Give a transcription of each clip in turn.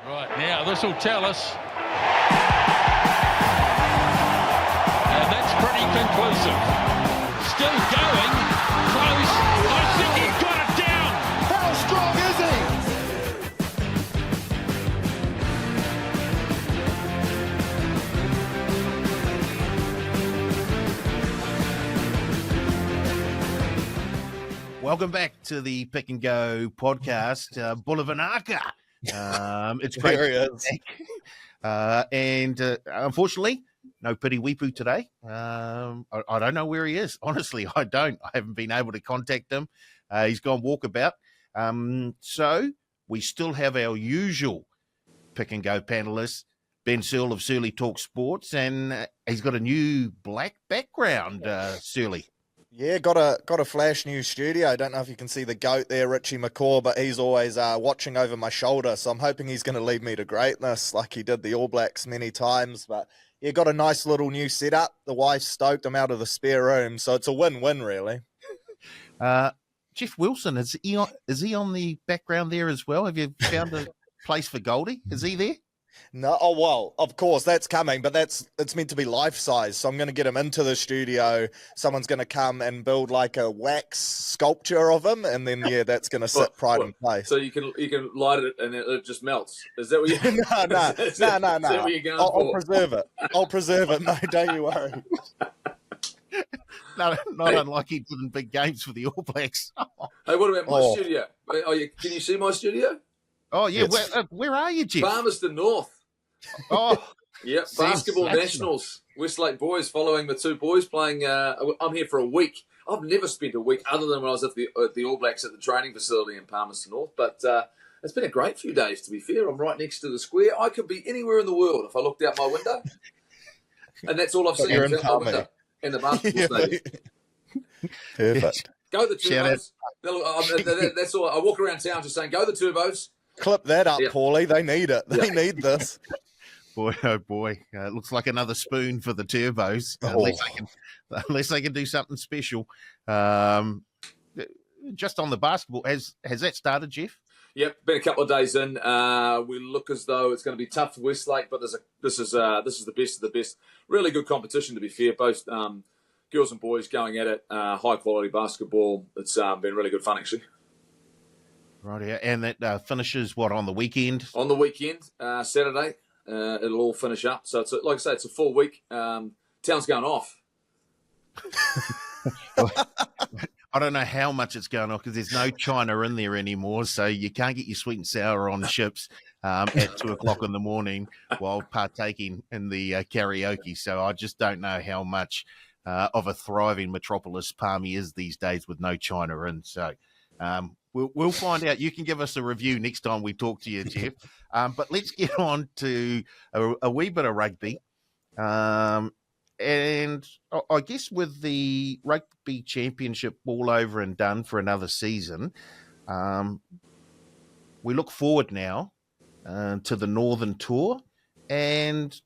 Right, now this will tell us. And that's pretty conclusive. Still going. Close. I think he's got it down. How strong is he? Welcome back to the Pick and Go podcast, Bulavanaka. It's great. There he is. And unfortunately, no Piri Wipu today. I don't know where he is. Honestly, I don't. I haven't been able to contact him. He's gone walkabout. So we still have our usual Pick and Go panelists, Ben Searle of Searle Talk Sports, and he's got a new black background, Searle. Yeah, got a flash new studio. I don't know if you can see the goat there, Richie McCaw, but he's always watching over my shoulder. So I'm hoping he's going to lead me to greatness like he did the All Blacks many times. But yeah, got a nice little new setup. The wife's stoked. I'm out of the spare room. So it's a win-win, really. Jeff Wilson, is he on the background there as well? Have you found a place for Goldie? Is he there? No, oh well, of course that's coming, but it's meant to be life size. So I'm going to get him into the studio. Someone's going to come and build like a wax sculpture of him, and then that's going to sit pride in place. So you can light it and it just melts. Is that what you? No. Is that what you're going I'll for? preserve it. I'll preserve it. No, don't you worry. No, not unlike he did in big games for the All Blacks. Hey, what about my studio? Can you see my studio? Oh, yeah. Yes. Where are you, Jeff? Palmerston North. Oh, Yep, basketball nationals. Westlake boys following the two boys playing. I'm here for a week. I've never spent a week other than when I was at the All Blacks at the training facility in Palmerston North. But it's been a great few days, to be fair. I'm right next to the square. I could be anywhere in the world if I looked out my window. And that's all I've seen You're in out my window in the basketball stadium. Perfect. Go the Shout Turbos. That's all. I walk around town just saying, go the Turbos. Clip that up, Yeah. Paulie. They need it. They need this. boy, oh, boy. It looks like another spoon for the Turbos, unless they can do something special. Just on the basketball, has that started, Jeff? Yep, been a couple of days in. We look as though it's going to be tough for Westlake, but this is the best of the best. Really good competition, to be fair. Both girls and boys going at it. High quality basketball. It's been really good fun, actually. Right, yeah. And that finishes, on the weekend? On the weekend, Saturday, it'll all finish up. So it's like I say, it's a full week. Town's going off. I don't know how much it's going on because there's no China in there anymore, so you can't get your sweet and sour on ships at 2:00 in the morning while partaking in the karaoke. So I just don't know how much of a thriving metropolis Palmy is these days with no China in. So we'll find out. You can give us a review next time we talk to you, Jeff. But let's get on to a wee bit of rugby. And I guess with the Rugby Championship all over and done for another season, we look forward now to the Northern Tour. And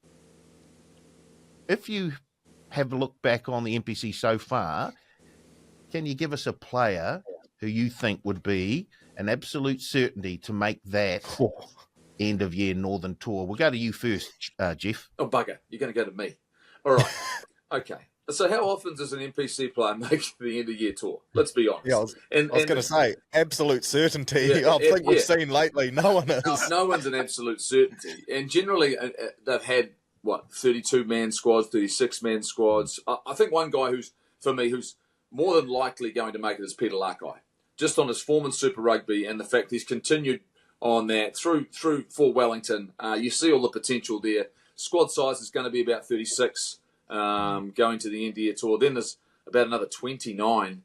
if you have a look back on the NPC so far, can you give us a player who you think would be an absolute certainty to make that end-of-year Northern Tour? We'll go to you first, Jeff. Oh, bugger. You're going to go to me. All right. Okay. So how often does an NPC player make the end-of-year tour? Let's be honest. Yeah, I was going to say, absolute certainty. I think we've seen lately, no one is. No one's an absolute certainty. And generally, they've had, 32-man squads, 36-man squads. I think one guy who's more than likely going to make it is Peter Larkai. Just on his form in Super Rugby and the fact he's continued on that through for Wellington. You see all the potential there. Squad size is going to be about 36 going to the end of the year tour. Then there's about another 29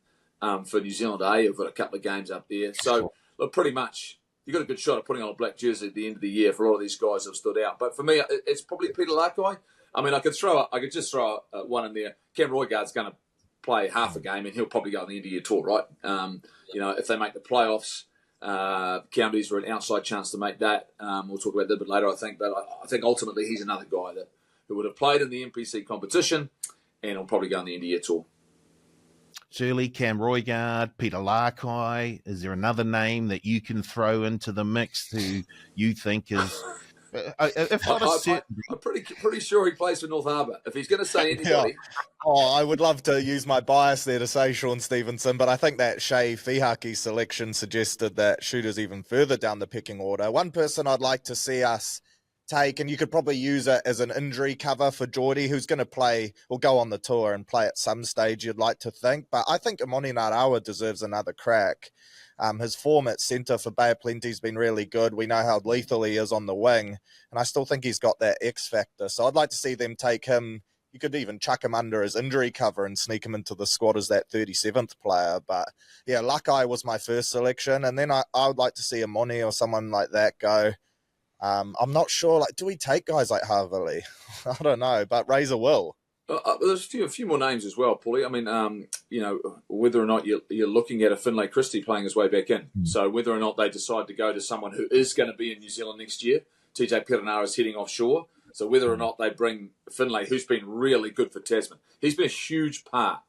for New Zealand A. Who've got a couple of games up there. So, look, pretty much, you've got a good shot of putting on a black jersey at the end of the year for a lot of these guys who have stood out. But for me, it's probably Peter Larkai. I mean, I could just throw one in there. Cam Roygaard's going to play half a game, and he'll probably go on the end of year tour, right? If they make the playoffs, Counties are an outside chance to make that. We'll talk about that a bit later, I think. But I think ultimately he's another guy who would have played in the NPC competition and will probably go on the end of year tour. Searle, Cam Roygaard, Peter Larkai. Is there another name that you can throw into the mix who you think is If not a certain, I'm pretty sure he plays for North Harbour. If he's going to say anybody, Yeah. Oh, I would love to use my bias there to say Sean Stevenson, but I think that Shea Fihaki selection suggested that shooters even further down the pecking order. One person I'd like to see us take, and you could probably use it as an injury cover for Geordie, who's going to play or go on the tour and play at some stage, you'd like to think. But I think Imoni Narawa deserves another crack. His form at centre for Bay of Plenty's been really good. We know how lethal he is on the wing, and I still think he's got that X factor. So I'd like to see them take him. You could even chuck him under as injury cover and sneak him into the squad as that 37th player. But yeah, Lakai was my first selection, and then I would like to see Imoni or someone like that go. I'm not sure. Like, do we take guys like Harvey? I don't know, but Razor will. There's a few more names as well, Paulie. I mean, whether or not you're looking at a Finlay Christie playing his way back in. So whether or not they decide to go to someone who is going to be in New Zealand next year, TJ Perenara is heading offshore. So whether or not they bring Finlay, who's been really good for Tasman, he's been a huge part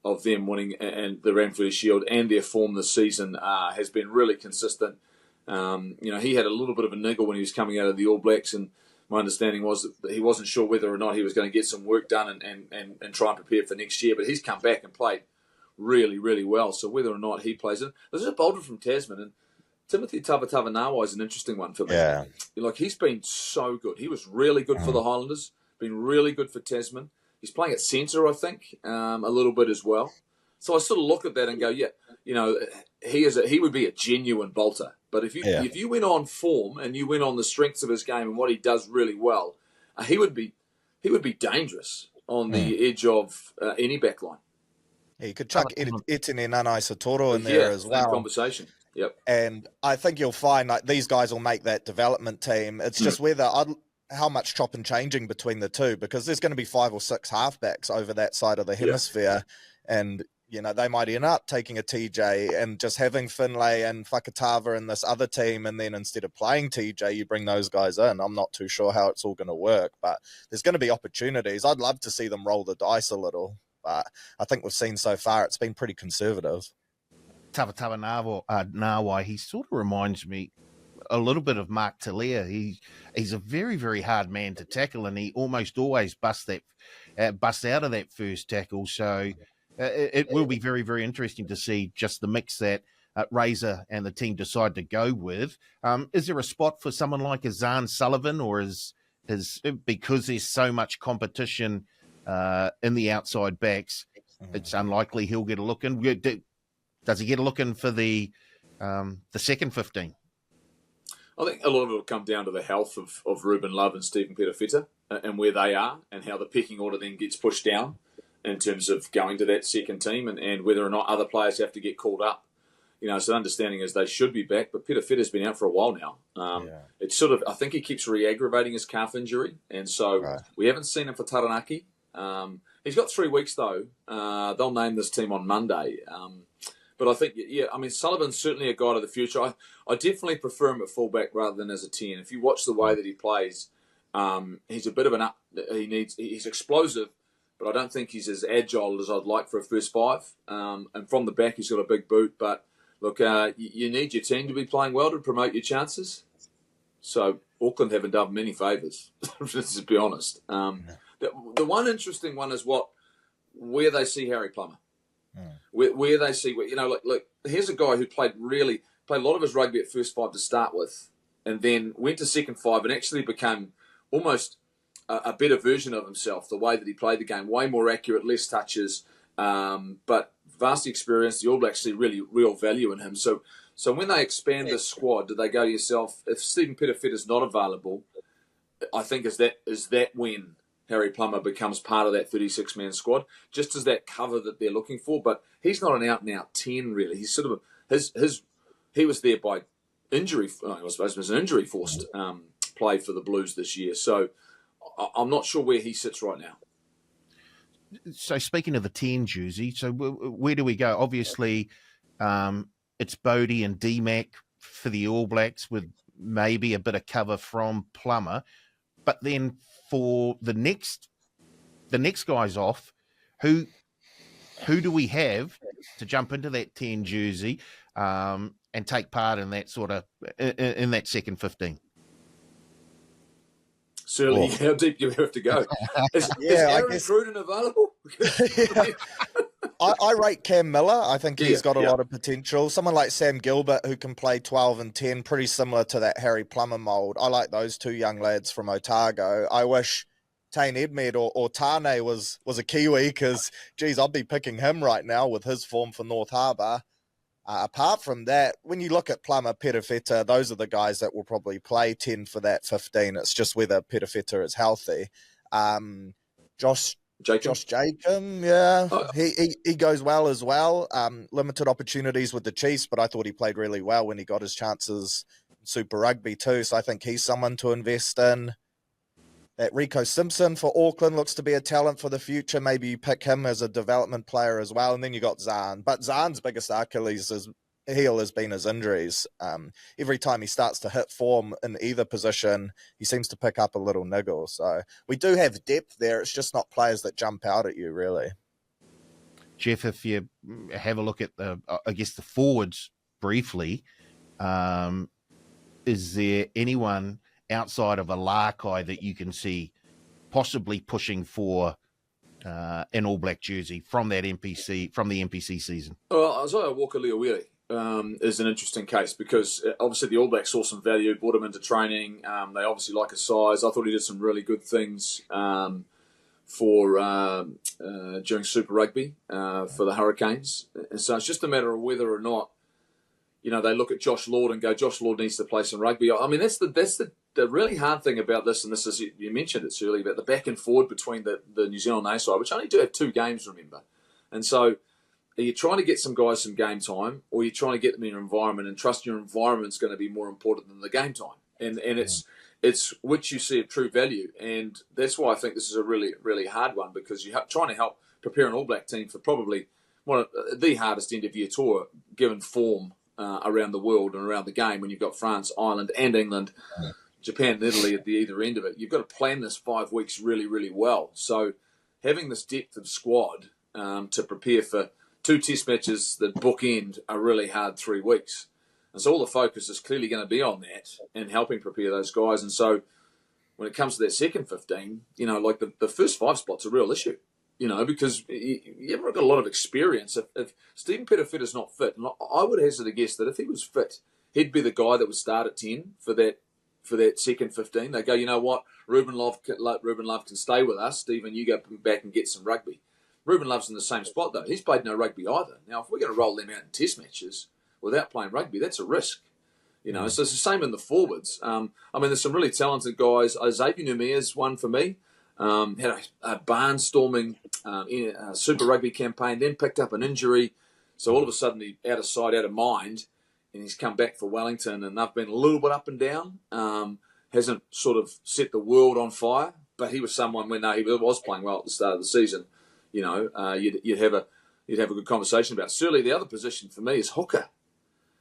of them winning and the Ranfurly Shield, and their form this season has been really consistent. He had a little bit of a niggle when he was coming out of the All Blacks, and my understanding was that he wasn't sure whether or not he was going to get some work done and try and prepare for next year. But he's come back and played really, really well. So whether or not he plays it, there's a bolder from Tasman, and Timothy Tavatavanawa is an interesting one for me. Yeah. Like, he's been so good. He was really good for the Highlanders, been really good for Tasman. He's playing at centre, I think, a little bit as well. So I sort of look at that and go, yeah, he would be a genuine bolter. But if you went on form and you went on the strengths of his game and what he does really well, he would be dangerous on the edge of any backline. Yeah, you could chuck Etienne Nanai Satoro in there as well. Conversation. Yep. And I think you'll find like these guys will make that development team. It's just how much chop and changing between the two, because there's going to be 5 or 6 halfbacks over that side of the hemisphere, and they might end up taking a TJ and just having Finlay and Whakatava in this other team, and then instead of playing TJ, you bring those guys in. I'm not too sure how it's all going to work, but there's going to be opportunities. I'd love to see them roll the dice a little, but I think we've seen so far it's been pretty conservative. Tavatava Nawai, he sort of reminds me a little bit of Mark Talia. He's a very, very hard man to tackle, and he almost always busts out of that first tackle. So it will be very, very interesting to see just the mix that Razor and the team decide to go with. Is there a spot for someone like a Zahn Sullivan, or is because there's so much competition in the outside backs, it's unlikely he'll get a look in? Does he get a look in for the second 15? I think a lot of it will come down to the health of Ruben Love and Stephen Peter and where they are, and how the pecking order then gets pushed down in terms of going to that second team, and whether or not other players have to get called up. So the understanding is they should be back, but Peter Fitter's been out for a while now. It's sort of, I think he keeps re-aggravating his calf injury, and so we haven't seen him for Taranaki. He's got 3 weeks though. They'll name this team on Monday. But I think, Sullivan's certainly a guy of the future. I definitely prefer him at fullback rather than as a 10. If you watch the way that he plays, he's a bit of he's explosive, but I don't think he's as agile as I'd like for a first 5. And from the back, he's got a big boot. But look, you need your team to be playing well to promote your chances. So Auckland haven't done many favours, to be honest. The one interesting one is where they see Harry Plummer. Where they see, look, here's a guy who played a lot of his rugby at first 5 to start with, and then went to second 5 and actually became almost a better version of himself, the way that he played the game, way more accurate, less touches, but vast experience. The All Blacks see really real value in him. So when they expand the squad, do they go to yourself, if Stephen Pettifett is not available, I think is that when Harry Plummer becomes part of that 36-man squad, just as that cover that they're looking for. But he's not an out-and-out 10, really. He's sort of he was there by injury. I suppose it was an injury-forced play for the Blues this year. So I'm not sure where he sits right now. So speaking of the 10, Juicy, so where do we go? Obviously, it's Bodie and D-Mac for the All Blacks with maybe a bit of cover from Plummer. But then for the next guys off, who do we have to jump into that 10 jersey and take part in that sort of in that second 15? Searle, how deep do you have to go? Is Aaron Cruden available? I rate Cam Miller. I think he's got a lot of potential. Someone like Sam Gilbert, who can play 12 and 10, pretty similar to that Harry Plummer mould. I like those two young lads from Otago. I wish Tane Edmed or Tane was a Kiwi, because, geez, I'd be picking him right now with his form for North Harbour. Apart from that, when you look at Plummer, Petafeta, those are the guys that will probably play 10 for that 15. It's just whether Petafeta is healthy. Josh Jacob, he goes well as well. Limited opportunities with the Chiefs, but I thought he played really well when he got his chances in Super Rugby too, so I think he's someone to invest in. That Rico Simpson for Auckland looks to be a talent for the future. Maybe you pick him as a development player as well. And then you got Zahn. But Zahn's biggest Achilles heel has been his injuries. Every time he starts to hit form in either position, he seems to pick up a little niggle. So we do have depth there. It's just not players that jump out at you, really. Jeff, if you have a look at the forwards briefly, is there anyone outside of a Larkai that you can see possibly pushing for an All Black jersey from the NPC season? Well, Isaiah Walker-Leawere is an interesting case, because obviously the All Blacks saw some value, brought him into training. They obviously like his size. I thought he did some really good things during Super Rugby for the Hurricanes. And so it's just a matter of whether or not, they look at Josh Lord and go, Josh Lord needs to play some rugby. I mean, that's the really hard thing about this, and this is, you mentioned it earlier, about the back and forward between the New Zealand A side, which only do have 2 games, remember. And so are you trying to get some guys some game time, or are you trying to get them in your environment and trust your environment's going to be more important than the game time? And it's which you see a true value. And that's why I think this is a really, really hard one, because you're trying to help prepare an All Black team for probably one of the hardest end-of-year tour, given form around the world and around the game, when you've got France, Ireland and England, Japan and Italy at the either end of it. You've got to plan this 5 weeks really, really well. So having this depth of squad to prepare for 2 test matches that bookend a really hard 3 weeks. And so all the focus is clearly going to be on that and helping prepare those guys. And so when it comes to that second 15, like the first 5 spots are a real issue, because you haven't got a lot of experience. If Stephen Petafeta's not fit, and I would hazard a guess that if he was fit, he'd be the guy that would start at 10 for that second 15. They go, you know what, Ruben Love can stay with us. Stephen, you go back and get some rugby. Ruben Love's in the same spot, though. He's played no rugby either. Now, if we're going to roll them out in test matches without playing rugby, that's a risk. So it's the same in the forwards. There's some really talented guys. Xavier Numia's one for me. Had a barnstorming Super Rugby campaign, then picked up an injury. So all of a sudden, he out of sight, out of mind, and he's come back for Wellington, and they've been a little bit up and down. Hasn't sort of set the world on fire, but he was someone when he was playing well at the start of the season. You'd have a good conversation about. Certainly, the other position for me is hooker.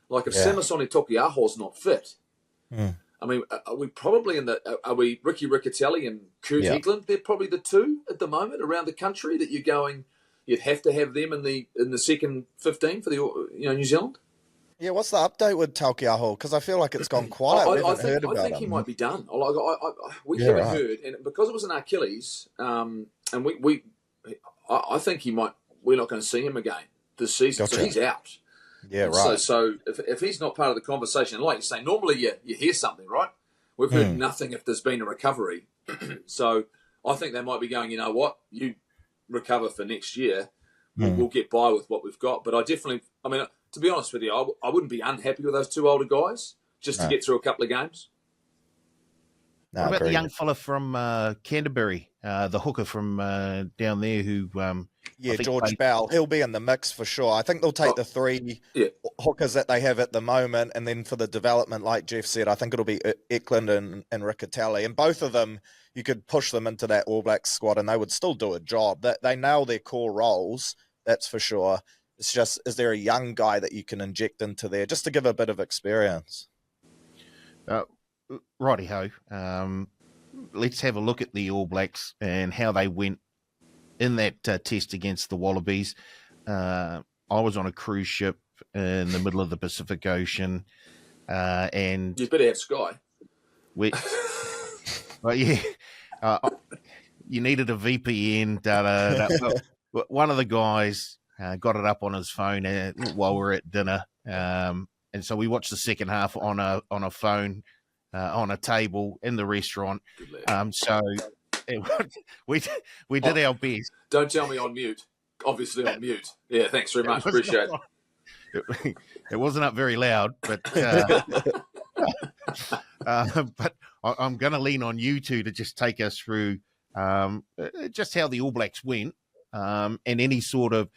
Like if Samasoni Tokiaho's not fit, are we probably are we Ricky Riccatelli and Kurt Eklund? They're probably the 2 at the moment around the country that you're going. You'd have to have them in the second 15 for the New Zealand. Yeah, what's the update with Taukei'aho? Because I feel like it's gone quiet. I think he might be done. We haven't heard, and because it was an Achilles, and I think he might. We're not going to see him again this season, so he's out. Yeah, right. So if he's not part of the conversation, like you say, normally you hear something, right? We've heard nothing if there's been a recovery. So I think they might be going, you know what, you recover for next year. We'll get by with what we've got. But to be honest with you, I wouldn't be unhappy with those 2 older guys just to get through a couple of games. No, what about the young fella from Canterbury, the hooker from down there who... George Bell. He'll be in the mix for sure. I think they'll take the 3 hookers that they have at the moment, and then for the development, like Jeff said, I think it'll be Eklund and Riccatelli. And both of them, you could push them into that All Blacks squad and they would still do a job. They nail their core roles, that's for sure. It's just, is there a young guy that you can inject into there just to give a bit of experience? Righty-ho. Let's have a look at the All Blacks and how they went in that test against the Wallabies. I was on a cruise ship in the middle of the Pacific Ocean, and you better have Sky. But yeah, you needed a VPN. One of the guys got it up on his phone while we were at dinner, and so we watched the second half on a phone on a table in the restaurant. So we did our best. Don't tell me on mute. Obviously on mute. Yeah, thanks very much. Appreciate it. It wasn't up very loud, but but I'm going to lean on you two to just take us through just how the All Blacks went and any sort of,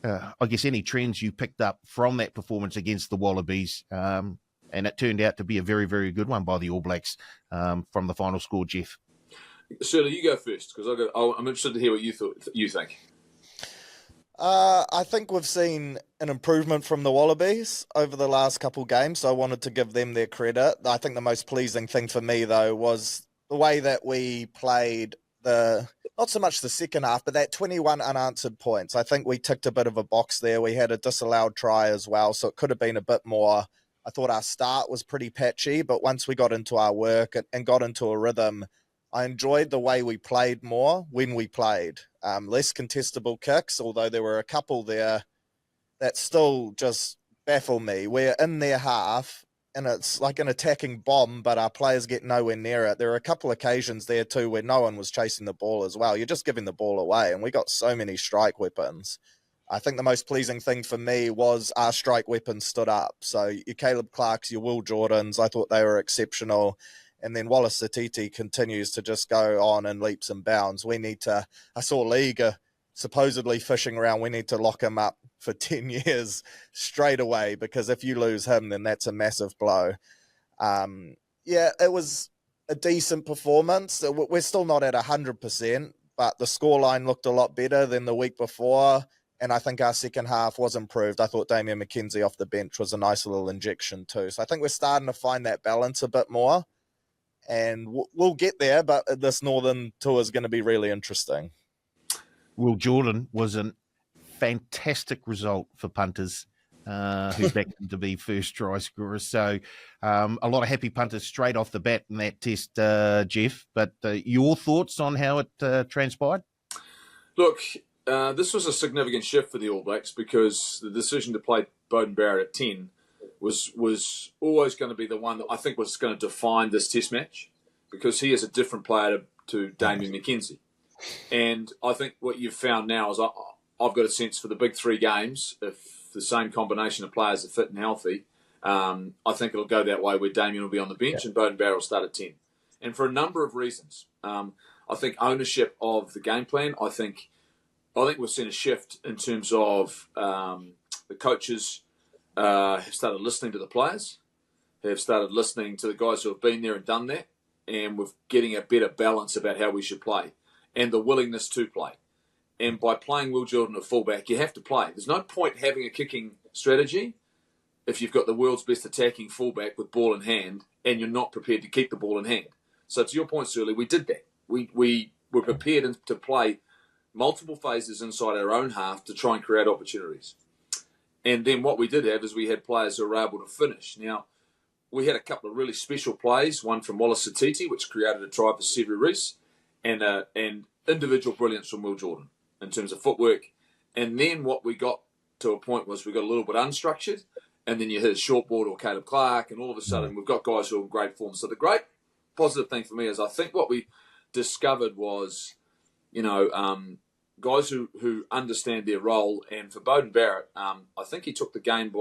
I guess, any trends you picked up from that performance against the Wallabies. And it turned out to be a very, very good one by the All Blacks from the final score, Jeff. Shirley, you go first because I'm interested to hear what you think. I think we've seen an improvement from the Wallabies over the last couple games, so I wanted to give them their credit. I think the most pleasing thing for me, though, was the way that we played not so much the second half, but that 21 unanswered points. I think we ticked a bit of a box there. We had a disallowed try as well, so it could have been a bit more. I thought our start was pretty patchy, but once we got into our work and got into a rhythm, I enjoyed the way we played more when we played. Less contestable kicks, although there were a couple there that still just baffle me. We're in their half, and it's like an attacking bomb, but our players get nowhere near it. There are a couple occasions there too where no one was chasing the ball as well. You're just giving the ball away, and we got so many strike weapons. I think the most pleasing thing for me was our strike weapons stood up. So your Caleb Clarks, your Will Jordans, I thought they were exceptional. And then Wallace Satiti continues to just go on in leaps and bounds. I saw Liga supposedly fishing around. We need to lock him up for 10 years straight away, because if you lose him, then that's a massive blow. It was a decent performance. We're still not at 100%, but the scoreline looked a lot better than the week before. And I think our second half was improved. I thought Damian McKenzie off the bench was a nice little injection too. So I think we're starting to find that balance a bit more. And we'll get there, but this Northern tour is going to be really interesting. Will Jordan was a fantastic result for punters who backed him to be first try scorer. So a lot of happy punters straight off the bat in that test, Jeff. But your thoughts on how it transpired? Look, this was a significant shift for the All Blacks because the decision to play Beauden Barrett at 10 was always going to be the one that I think was going to define this test match, because he is a different player to Damian McKenzie. And I think what you've found now is I've got a sense for the big three games, if the same combination of players are fit and healthy, I think it'll go that way where Damian will be on the bench and Beauden Barrett will start at 10. And for a number of reasons. I think ownership of the game plan. I think we've seen a shift in terms of the coaches have started listening to the players, have started listening to the guys who have been there and done that, and we're getting a better balance about how we should play and the willingness to play. And by playing Will Jordan at fullback, you have to play. There's no point having a kicking strategy if you've got the world's best attacking fullback with ball in hand and you're not prepared to keep the ball in hand. So to your point, Searle, we did that. We were prepared to play multiple phases inside our own half to try and create opportunities. And then what we did have is we had players who were able to finish. Now, we had a couple of really special plays, one from Wallace Satiti, which created a try for Sevu Reece, and individual brilliance from Will Jordan in terms of footwork. And then what we got to a point was we got a little bit unstructured, and then you hit a short ball or Caleb Clark, and all of a sudden we've got guys who are in great form. So the great positive thing for me is I think what we discovered was, guys who understand their role. And for Beauden Barrett, I think he took the game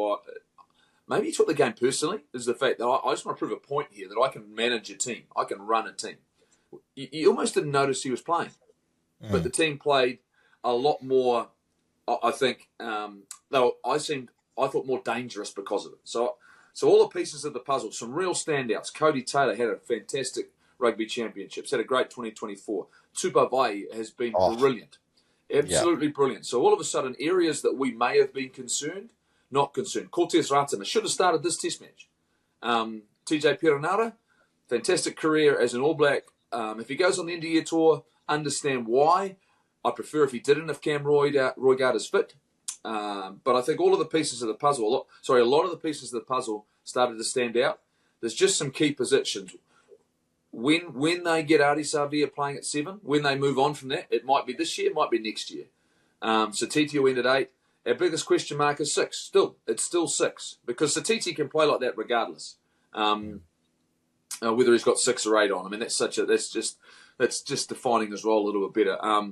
maybe he took the game personally, is the fact that I just want to prove a point here that I can manage a team. I can run a team. You almost didn't notice he was playing. But the team played a lot more, I think, I thought more dangerous because of it. So all the pieces of the puzzle, some real standouts. Cody Taylor had a fantastic Rugby Championships, had a great 2024. Tupavai has been brilliant. Absolutely brilliant. So all of a sudden, areas that we may have been concerned, not concerned. Cortez Ratana should have started this test match. TJ Perenara, fantastic career as an All Black. If he goes on the end-of-year tour, understand why. I prefer if he didn't, if Cam Roigard is fit. But I think all of the pieces of the puzzle, a lot of the pieces of the puzzle started to stand out. There's just some key positions. when they get Ardie Savea playing at 7, when they move on from that, it might be this year, it might be next year. Satiti will end at 8. Our biggest question mark is 6. It's still 6 because Satiti can play like that regardless. Whether he's got 6 or 8 on. I mean, that's just defining his role a little bit better.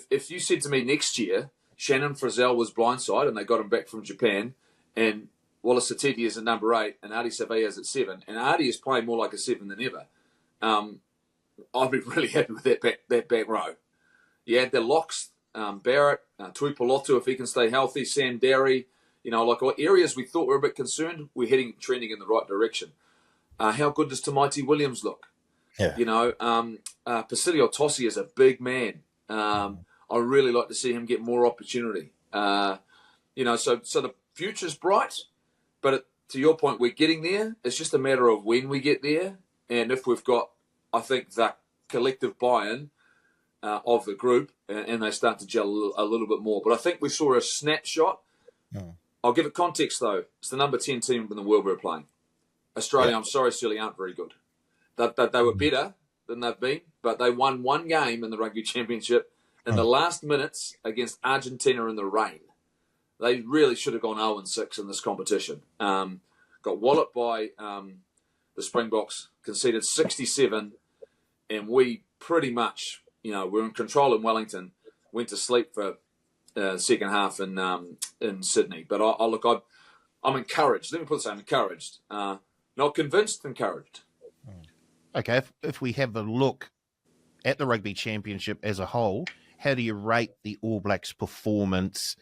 If you said to me next year, Shannon Frizzell was blindside and they got him back from Japan, and Wallace Satiti is at number 8 and Ardie Savea is at 7, and Ardie is playing more like a 7 than ever, I'd be really happy with that back row. You add the locks, Barrett, Tuipulotu if he can stay healthy, Sam Derry, areas we thought were a bit concerned, we're trending in the right direction. How good does Tamaiti Williams look? Yeah. Pasilio Tossi is a big man. I really like to see him get more opportunity. So the future's bright, but to your point, we're getting there. It's just a matter of when we get there, and if we've got, I think, the collective buy-in of the group, and they start to gel a little bit more. But I think we saw a snapshot. I'll give it context, though. It's the number 10 team in the world we're playing. Australia, I'm sorry, Searle aren't very good. They were better than they've been, but they won one game in the Rugby Championship in the last minutes against Argentina in the rain. They really should have gone 0-6 in this competition. Got walloped by the Springboks, conceded 67, and we pretty much, were in control in Wellington, went to sleep for second half in Sydney. But I'm encouraged. Let me put this, I'm encouraged. Not convinced, encouraged. Okay, if we have a look at the Rugby Championship as a whole, how do you rate the All Blacks' performance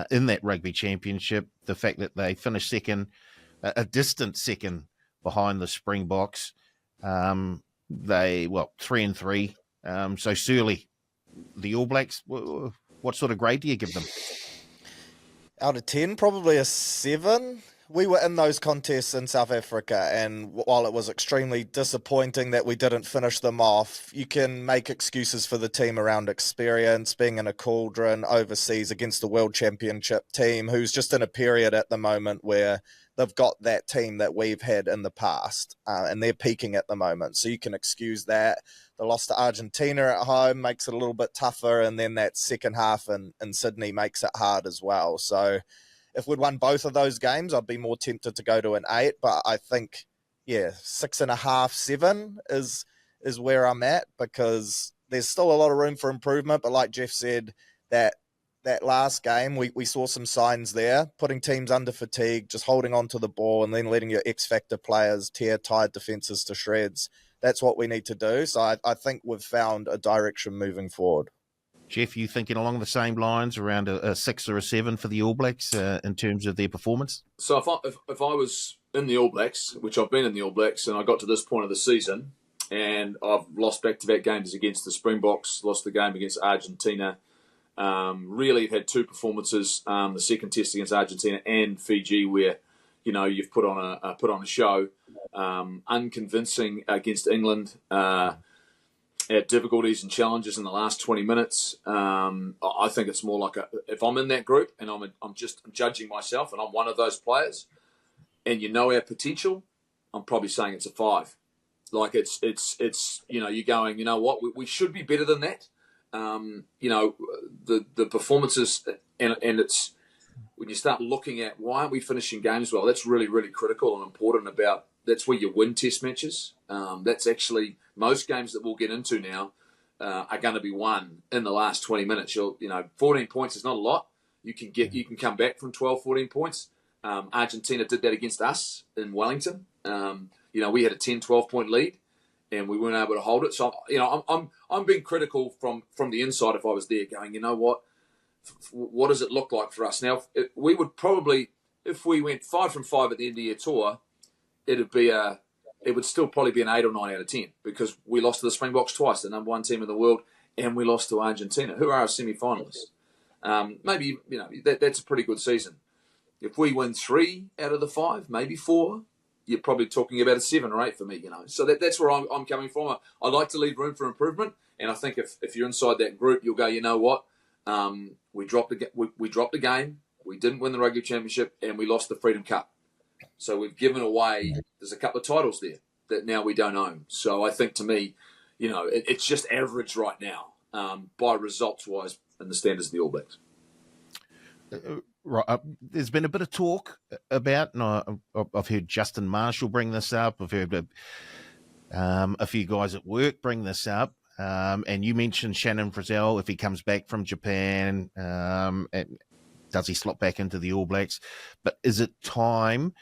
in that Rugby Championship? The fact that they finished second, a distant second behind the Springboks. They 3-3. So Searle, the All Blacks, what sort of grade do you give them? Out of 10, probably a 7. We were in those contests in South Africa, and while it was extremely disappointing that we didn't finish them off, you can make excuses for the team around experience, being in a cauldron overseas against the World Championship team, who's just in a period at the moment where they've got that team that we've had in the past, and they're peaking at the moment. So you can excuse that. The loss to Argentina at home makes it a little bit tougher, and then that second half in Sydney makes it hard as well. So if we'd won both of those games, I'd be more tempted to go to an 8. But I think, 6.5, 7 is where I'm at, because there's still a lot of room for improvement. But like Jeff said, that last game, we saw some signs there, putting teams under fatigue, just holding on to the ball and then letting your X-factor players tear tired defences to shreds. That's what we need to do. So I think we've found a direction moving forward. Jeff, you thinking along the same lines, around a 6 or a 7 for the All Blacks in terms of their performance? So if I was in the All Blacks, which I've been in the All Blacks, and I got to this point of the season, and I've lost back-to-back games against the Springboks, lost the game against Argentina, really had 2 performances, the second test against Argentina and Fiji, where you've put on a show, unconvincing against England. Had difficulties and challenges in the last 20 minutes. I think it's more like if I'm in that group and I'm judging myself and I'm one of those players, and our potential, I'm probably saying it's a 5. Like it's you're going, what, we should be better than that. The performances and it's when you start looking at why aren't we finishing games well, that's really, really critical and important. That's where you win test matches. That's actually most games that we'll get into now are going to be won in the last 20 minutes. 14 points is not a lot. You can come back from 12, 14 points. Argentina did that against us in Wellington. We had a 10, 12 point lead and we weren't able to hold it. So, I'm being critical from the inside. If I was there going, what does it look like for us? Now, we would probably, if we went 5 from 5 at the end of the year tour, it would still probably be an 8 or 9 out of 10, because we lost to the Springboks twice, the number 1 team in the world, and we lost to Argentina, who are our semi-finalists. Maybe, that's a pretty good season. If we win 3 out of the 5, maybe 4, you're probably talking about a 7 or 8 for me, So that's where I'm coming from. I like to leave room for improvement, and I think if you're inside that group, you'll go, what? We dropped a game, we didn't win the Rugby Championship, and we lost the Freedom Cup. So we've given away, there's a couple of titles there. that now we don't own. So I think, to me, it's just average right now by results-wise in the standards of the All Blacks. Right. There's been a bit of talk about, and I've heard Justin Marshall bring this up. I've heard a few guys at work bring this up. And you mentioned Shannon Frizzell, if he comes back from Japan, and does he slot back into the All Blacks? But is it time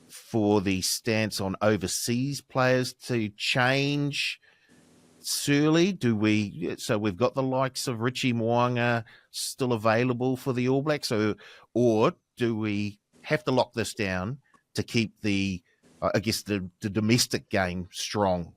for the stance on overseas players to change? Surely, so we've got the likes of Richie Mo'unga still available for the All Blacks, or do we have to lock this down to keep the domestic game strong?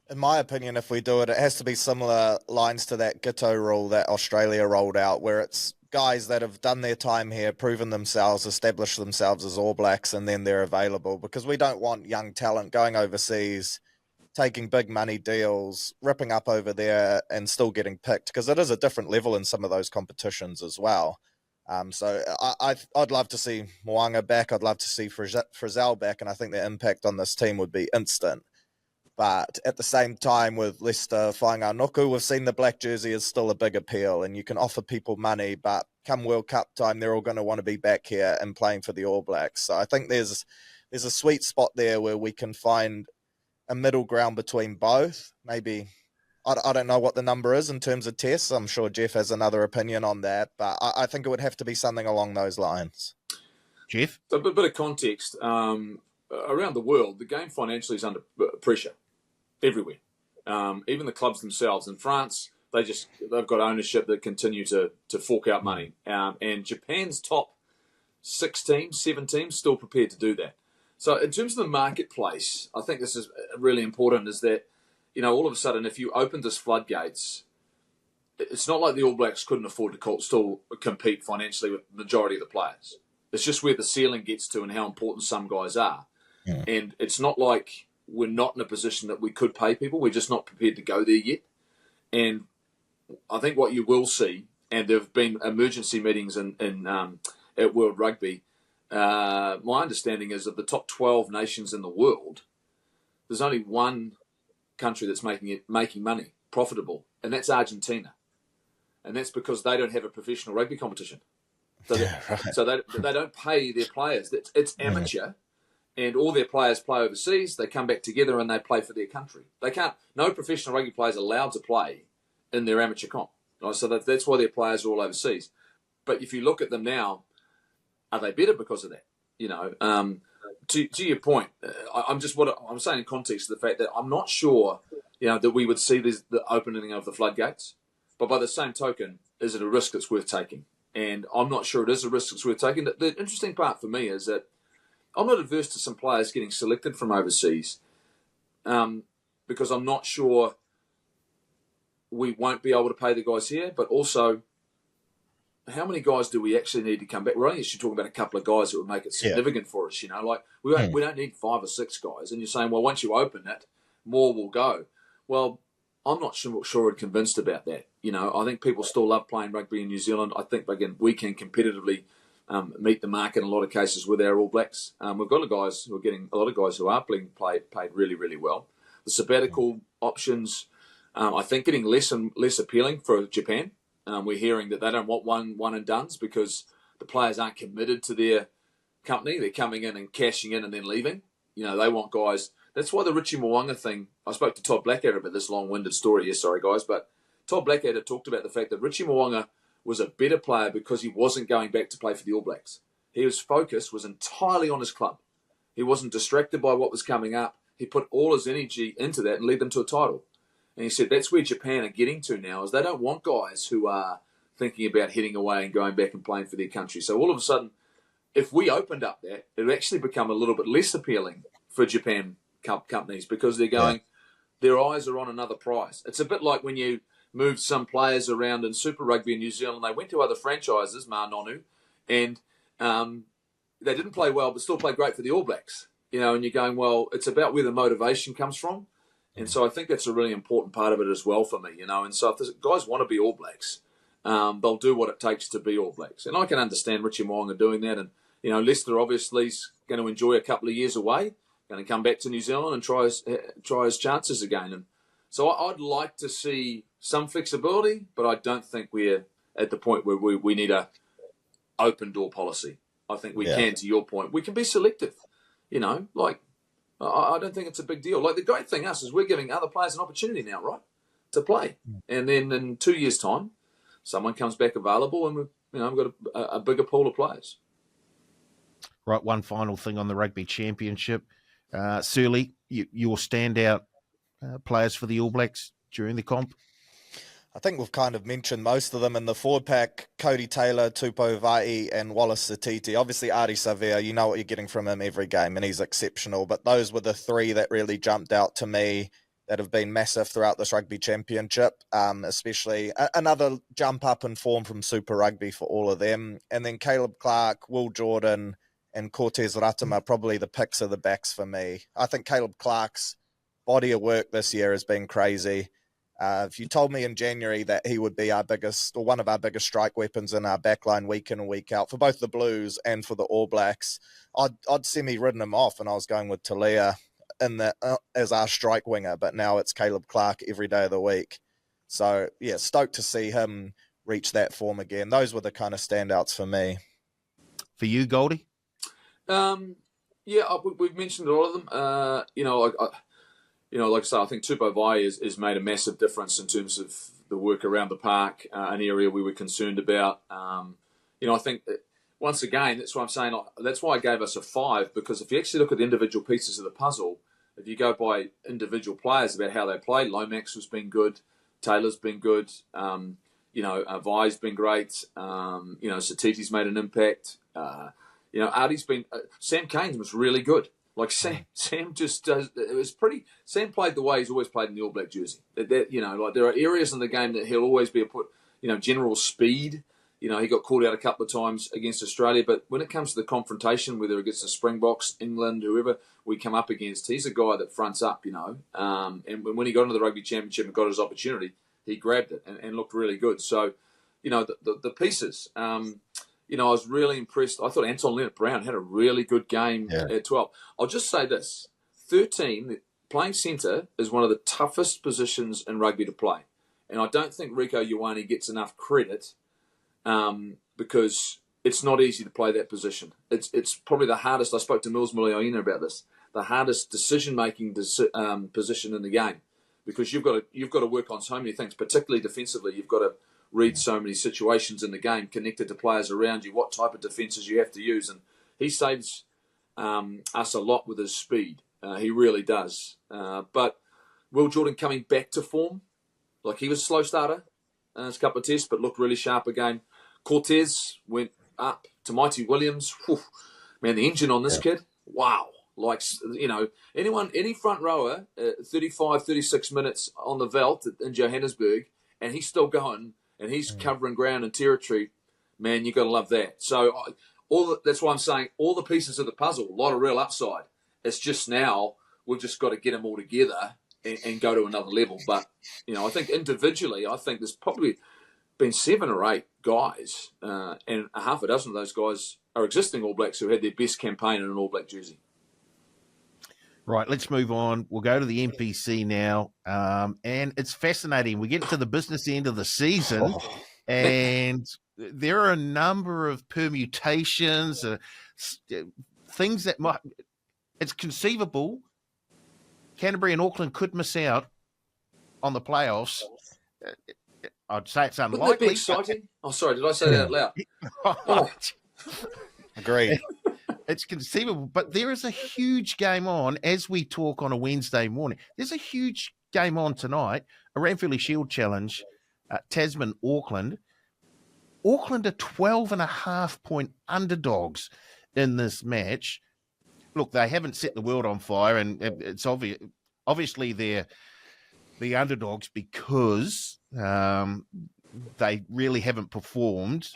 In my opinion, if we do it, it has to be similar lines to that Ghetto rule that Australia rolled out, where it's guys that have done their time here, proven themselves, established themselves as All Blacks, and then they're available, because we don't want young talent going overseas, taking big money deals, ripping up over there and still getting picked, because it is a different level in some of those competitions as well. So I'd love to see Mo'unga back. I'd love to see Frizzell back, and I think the impact on this team would be instant. But at the same time, with Leicester Whainganuku, we've seen the black jersey is still a big appeal, and you can offer people money, but come World Cup time, they're all going to want to be back here and playing for the All Blacks. So I think there's a sweet spot there where we can find a middle ground between both. Maybe, I don't know what the number is in terms of tests. I'm sure Jeff has another opinion on that, but I think it would have to be something along those lines. Jeff? A bit of context. Around the world, the game financially is under pressure everywhere. Even the clubs themselves. In France, they've got ownership that continue to fork out money. And Japan's top 6 teams, 7 teams, still prepared to do that. So in terms of the marketplace, I think this is really important, is that, all of a sudden, if you open this floodgates, it's not like the All Blacks couldn't afford to still compete financially with the majority of the players. It's just where the ceiling gets to and how important some guys are. Yeah. And it's not like we're not in a position that we could pay people. We're just not prepared to go there yet. And I think what you will see, and there have been emergency meetings at World Rugby, my understanding is of the top 12 nations in the world, there's only one country that's making money, profitable, and that's Argentina. And that's because they don't have a professional rugby competition. So, they don't pay their players. It's amateur, and all their players play overseas. They come back together and they play for their country. No professional rugby players are allowed to play in their amateur comp. Right? So that's why their players are all overseas. But if you look at them now, are they better because of that? To your point, I'm saying in context of the fact that I'm not sure, that we would see the opening of the floodgates. But by the same token, is it a risk that's worth taking? And I'm not sure it is a risk that's worth taking. The interesting part for me is that I'm not adverse to some players getting selected from overseas, because I'm not sure we won't be able to pay the guys here, but also, how many guys do we actually need to come back? We're only actually talking about a couple of guys that would make it significant for us. Like we don't need 5 or 6 guys. And you're saying, well, once you open it, more will go. Well, I'm not sure and convinced about that. I think people still love playing rugby in New Zealand. I think, again, we can competitively meet the mark in a lot of cases with our All Blacks. We've got a lot of guys who are being paid really, really well. The sabbatical options, I think, getting less and less appealing for Japan. We're hearing that they don't want one and dones because the players aren't committed to their company. They're coming in and cashing in and then leaving. They want guys. That's why the Richie Mo'unga thing, I spoke to Todd Blackadder about this long-winded story here, sorry guys, but Todd Blackadder talked about the fact that Richie Mo'unga was a better player because he wasn't going back to play for the All Blacks. His focus was entirely on his club. He wasn't distracted by what was coming up. He put all his energy into that and led them to a title. And he said that's where Japan are getting to now, is they don't want guys who are thinking about heading away and going back and playing for their country. So all of a sudden, if we opened up that, it would actually become a little bit less appealing for Japan companies because they're going, their eyes are on another prize. It's a bit like when you moved some players around in Super Rugby in New Zealand. They went to other franchises, Nonu, and they didn't play well but still played great for the All Blacks. And you're going, well, it's about where the motivation comes from. And so I think that's a really important part of it as well for me, And so if guys want to be All Blacks, they'll do what it takes to be All Blacks. And I can understand Richie Mo'unga doing that. And, Leicester obviously is going to enjoy a couple of years away. going to come back to New Zealand and try his chances again. And so I'd like to see some flexibility, but I don't think we're at the point where we need a open door policy. I think we can, to your point, we can be selective. You know, like I don't think it's a big deal. Like the great thing is we're giving other players an opportunity now, right, to play, and then in 2 years' time, someone comes back available, and we've got a bigger pool of players. Right, one final thing on the Rugby Championship. Searle, your standout players for the All Blacks during the comp? I think we've kind of mentioned most of them in the forward pack: Cody Taylor, Tupou Vaa'i, and Wallace Satiti. Obviously, Ari Savea, you know what you're getting from him every game, and he's exceptional. But those were the three that really jumped out to me that have been massive throughout this Rugby Championship, especially another jump up in form from Super Rugby for all of them. And then Caleb Clark, Will Jordan, and Cortez Ratam are probably the picks of the backs for me. I think Caleb Clark's body of work this year has been crazy. If you told me in January that he would be our biggest, or one of our biggest strike weapons in our backline week in and week out for both the Blues and for the All Blacks, I'd semi-ridden him off, and I was going with Talia as our strike winger, but now it's Caleb Clark every day of the week. So, yeah, stoked to see him reach that form again. Those were the kind of standouts for me. For you, Goldie? We've mentioned a lot of them. Like I say, I think Tupou Vaa'i has made a massive difference in terms of the work around the park, an area we were concerned about. I think that, once again, that's why I'm saying, that's why I gave us a 5, because if you actually look at the individual pieces of the puzzle, if you go by individual players about how they played, Lomax has been good, Taylor's been good, Vai's been great, Satiti's made an impact, Artie's been, Sam Canes was really good. Like Sam just does. It was pretty. Sam played the way he's always played in the All Black jersey. There are areas in the game that he'll always be general speed. He got called out a couple of times against Australia, but when it comes to the confrontation, whether against the Springboks, England, whoever we come up against, he's a guy that fronts up. And when he got into the Rugby Championship and got his opportunity, he grabbed it and looked really good. So, the pieces. I was really impressed. I thought Anton Leonard-Brown had a really good game at 12. I'll just say this. 13, playing centre is one of the toughest positions in rugby to play. And I don't think Rieko Ioane gets enough credit because it's not easy to play that position. It's probably the hardest. I spoke to Mills Muliaina about this. The hardest decision-making position in the game, because you've got to work on so many things, particularly defensively. You've got to read so many situations in the game connected to players around you, what type of defences you have to use. And he saves us a lot with his speed. He really does. But Will Jordan coming back to form, like he was a slow starter in his couple of tests, but looked really sharp again. Cortez went up to Mighty Williams. Whew. Man, the engine on this kid, wow. Like, any front rower, 35, 36 minutes on the veldt in Johannesburg, and he's still going, and he's covering ground and territory, man, you got to love that. So that's why I'm saying all the pieces of the puzzle, a lot of real upside. It's just now we've just got to get them all together and go to another level. But, I think individually, there's probably been 7 or 8 guys, and a half a dozen of those guys are existing All Blacks who had their best campaign in an All Black jersey. Right, let's move on. We'll go to the NPC now. And it's fascinating. We get to the business end of the season, and there are a number of permutations, things that might... It's conceivable Canterbury and Auckland could miss out on the playoffs. I'd say it's unlikely. Wouldn't that be exciting? Oh, sorry, did I say that out loud? Agreed. It's conceivable, but there is a huge game on as we talk on a Wednesday morning. There's a huge game on tonight, a Ranfurly Shield challenge, Tasman, Auckland. Auckland are 12.5-point underdogs in this match. Look, they haven't set the world on fire, and it's obvious. Obviously, they're the underdogs because they really haven't performed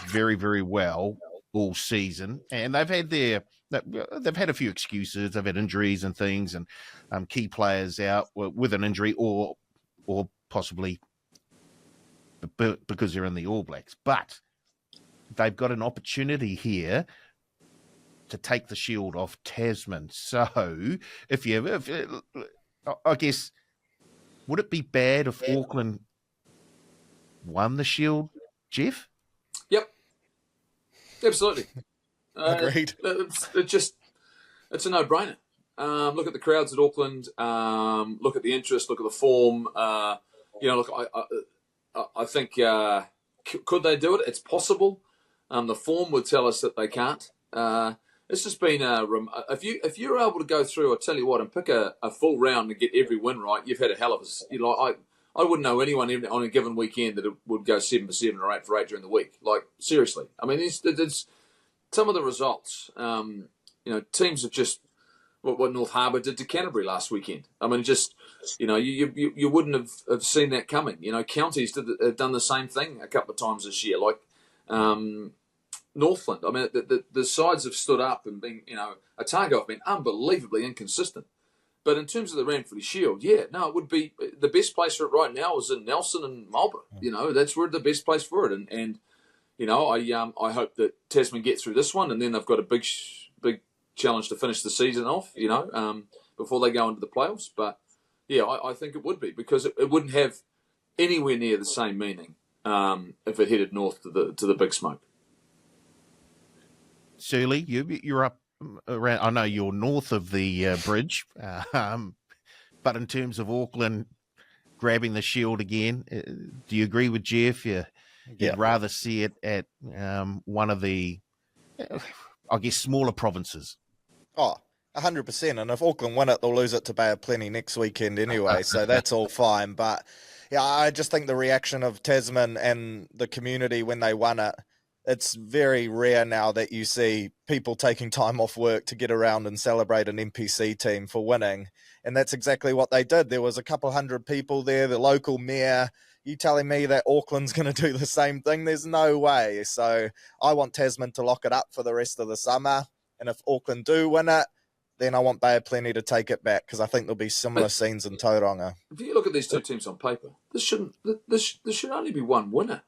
very, very well all season, and they've had a few excuses. They've had injuries and things, and key players out with an injury, or possibly because they're in the All Blacks. But they've got an opportunity here to take the Shield off Tasman. So, I guess, would it be bad if Auckland won the Shield, Jeff? Yep, absolutely. Agreed. It's a no-brainer. Look at the crowds at Auckland. Look at the interest. Look at the form. I think could they do it? It's possible. The form would tell us that they can't. It's just been if you're able to go through, I tell you what, and pick a full round and get every win right, you've had a hell of a. I wouldn't know anyone even on a given weekend that would go 7 for 7 or 8 for 8 during the week. Like, seriously, I mean, it's some of the results. Teams have just what North Harbour did to Canterbury last weekend. I mean, just you wouldn't have seen that coming. Counties have done the same thing a couple of times this year. Like Northland. I mean, the sides have stood up and been, Otago have been unbelievably inconsistent. But in terms of the Ranfurly Shield, it would be the best place for it right now is in Nelson and Marlborough. That's where the best place for it. And I hope that Tasman get through this one, and then they've got a big challenge to finish the season off. Before they go into the playoffs. But I think it would be, because it wouldn't have anywhere near the same meaning if it headed north to the big smoke. Searle, you're up around. I know you're north of the bridge, but in terms of Auckland grabbing the Shield again, do you agree with Jeff? You'd rather see it at one of the, I guess, smaller provinces. Oh, 100%. And if Auckland win it, they'll lose it to Bay of Plenty next weekend anyway, so that's all fine. But I just think the reaction of Tasman and the community when they won it, it's very rare now that you see people taking time off work to get around and celebrate an NPC team for winning. And that's exactly what they did. There was a couple hundred people there, the local mayor. You telling me that Auckland's going to do the same thing? There's no way. So I want Tasman to lock it up for the rest of the summer. And if Auckland do win it, then I want Bay of Plenty to take it back, because I think there'll be similar scenes in Tauranga. If you look at these two teams on paper, this should only be one winner.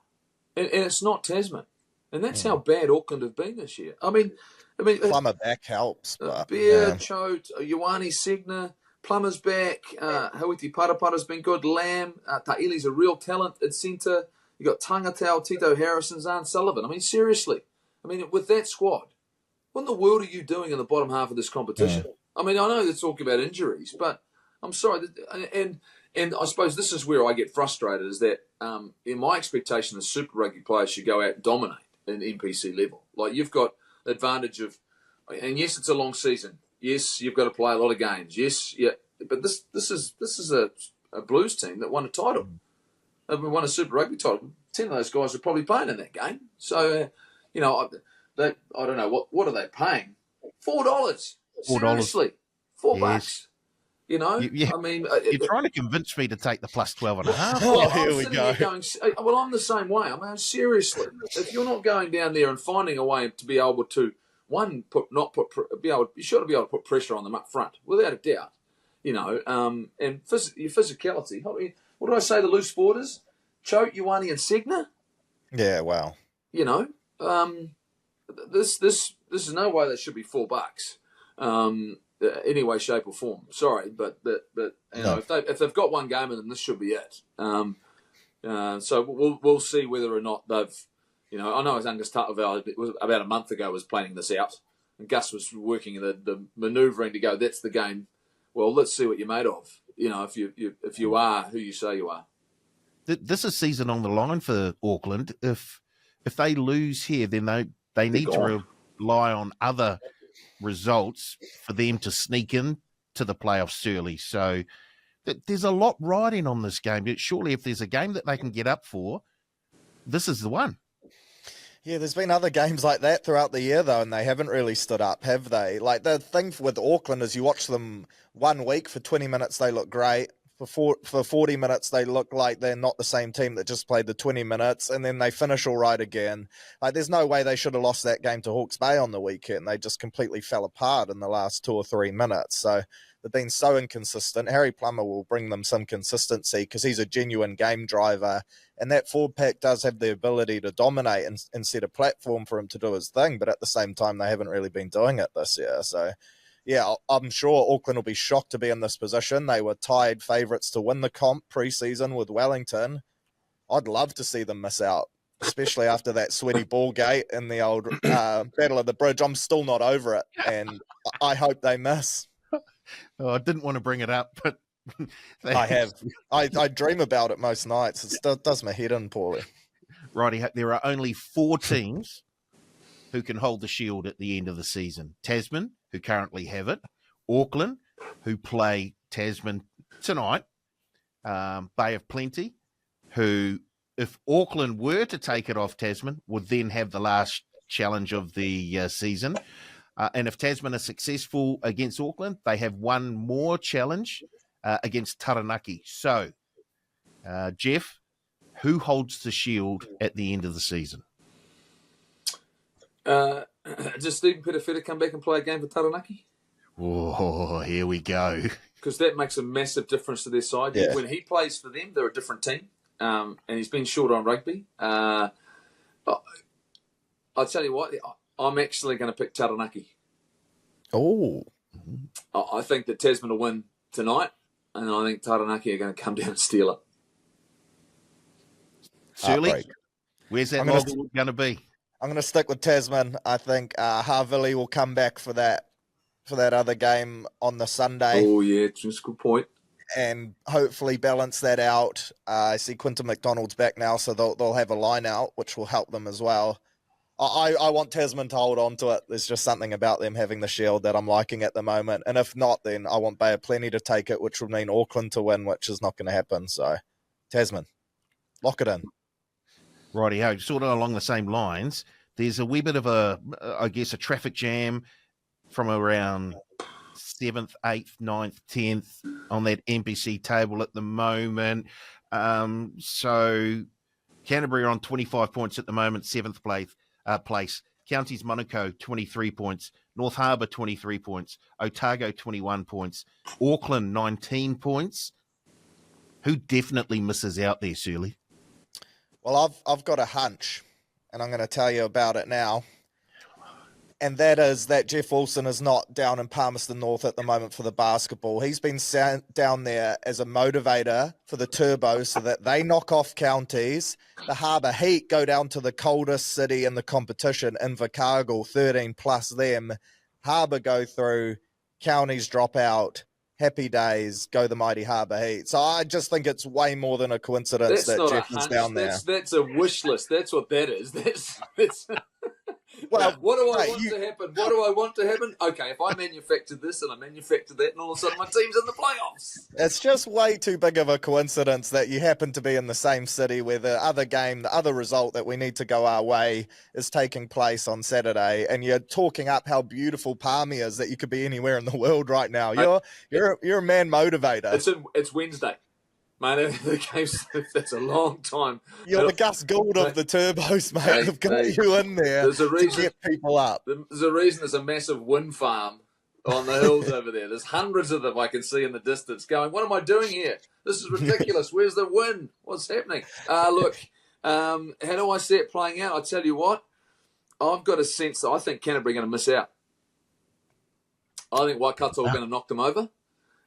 And it's not Tasman. And that's how bad Auckland have been this year. I mean, Plummer back helps. But, Beard, Choate, Ioane Segner, Plummer's back. Hawiti Parapara's been good. Lamb, Ta'ili's a real talent at centre. You got Tangatau, Tito Harrison, Zahn Sullivan. I mean, seriously. I mean, with that squad, what in the world are you doing in the bottom half of this competition? I mean, I know they're talking about injuries, but I'm sorry. And I suppose this is where I get frustrated, is that in my expectation, the Super Rugby players should go out and dominate in NPC level. Like, you've got the advantage of, and yes, it's a long season. Yes, you've got to play a lot of games. Yes, but this is a Blues team that won a title. They've won a Super Rugby title. 10 of those guys are probably playing in that game. So, I don't know what are they paying? $4. Seriously, $4. I mean, you're trying to convince me to take the plus 12.5. Oh, here we go. I'm the same way. I mean, seriously, if you're not going down there and finding a way to be able to, you should be able to put pressure on them up front, without a doubt. And your physicality. I mean, what did I say the loose forwarders? Choate, Ioane, and Segner. Yeah, wow. This is no way that should be $4. Any way, shape, or form. Sorry, but if they've got one game in them, this should be it. So we'll see whether or not they've. I know as Angus Tatavel, it was about a month ago, was planning this out, and Gus was working the manoeuvring to go. That's the game. Well, let's see what you're made of. If you are who you say you are. This is season on the line for Auckland. If they lose here, then they need to rely on other results for them to sneak in to the playoffs early. So there's a lot riding on this game. Surely if there's a game that they can get up for, this is the one. Yeah, there's been other games like that throughout the year, though, and they haven't really stood up, have they? Like, the thing with Auckland is you watch them 1 week, for 20 minutes they look great. For 40 minutes, they look like they're not the same team that just played the 20 minutes, and then they finish all right again. Like, there's no way they should have lost that game to Hawke's Bay on the weekend. They just completely fell apart in the last 2 or 3 minutes. So they've been so inconsistent. Harry Plummer will bring them some consistency because he's a genuine game driver, and that forward pack does have the ability to dominate and set a platform for him to do his thing, but at the same time, they haven't really been doing it this year. So yeah, I'm sure Auckland will be shocked to be in this position. They were tied favourites to win the comp pre-season with Wellington. I'd love to see them miss out, especially after that sweaty ball gate in the old Battle of the Bridge. I'm still not over it, and I hope they miss. Oh, I didn't want to bring it up, but I have. I dream about it most nights. It does my head in, Paulie. Righty, there are only 4 teams who can hold the Shield at the end of the season. Tasman, who currently have it. Auckland, who play Tasman tonight. Bay of Plenty, who, if Auckland were to take it off Tasman, would then have the last challenge of the season. And if Tasman are successful against Auckland, they have one more challenge against Taranaki. So, Jeff, who holds the Shield at the end of the season? Does Stephen Petafeta come back and play a game for Taranaki? Oh, here we go. Because that makes a massive difference to their side. Yeah. When he plays for them, they're a different team. And he's been short on rugby. I'll tell you what, I'm actually going to pick Taranaki. Oh. I think that Tasman will win tonight, and I think Taranaki are going to come down and steal it. Shirley, where's that log going to be? I'm going to stick with Tasman. I think Ranfurly will come back for that other game on the Sunday. Oh, yeah, that's a good point. And hopefully balance that out. I see Quinton McDonald's back now, so they'll have a line out, which will help them as well. I want Tasman to hold on to it. There's just something about them having the Shield that I'm liking at the moment. And if not, then I want Bay of Plenty to take it, which would mean Auckland to win, which is not going to happen. So, Tasman, lock it in. Righty-ho, sort of along the same lines, there's a wee bit of a traffic jam from around 7th, 8th, 9th, 10th on that NPC table at the moment. So Canterbury are on 25 points at the moment, 7th place. Counties Manukau, 23 points. North Harbour, 23 points. Otago, 21 points. Auckland, 19 points. Who definitely misses out there, Shirley? Well, I've got a hunch, and I'm going to tell you about it now. And that is that Jeff Wilson is not down in Palmerston North at the moment for the basketball. He's been sent down there as a motivator for the Turbo so that they knock off counties. The Harbour Heat go down to the coldest city in the competition, Invercargill, 13 plus them. Harbour go through, counties drop out. Happy days, go the mighty Harbour Heat. So I just think it's way more than a coincidence that Jeff is down there. That's a wish list. That's what that is. That's Well, what do I want to happen? What do I want to happen? Okay, if I manufactured this and I manufactured that, and all of a sudden my team's in the playoffs. It's just way too big of a coincidence that you happen to be in the same city where the other game, the other result that we need to go our way is taking place on Saturday, and you're talking up how beautiful Palmy is, that you could be anywhere in the world right now. You're a man motivator. It's Wednesday. Mate, that's a long time. You're the Gus Gould of the Turbos, mate. Hey, They've got you in there to get people up. There's a reason there's a massive wind farm on the hills over there. There's hundreds of them I can see in the distance going, what am I doing here? This is ridiculous. Where's the wind? What's happening? Look, how do I see it playing out? I tell you what, I've got a sense that I think Canterbury are going to miss out. I think Waikato are going to knock them over.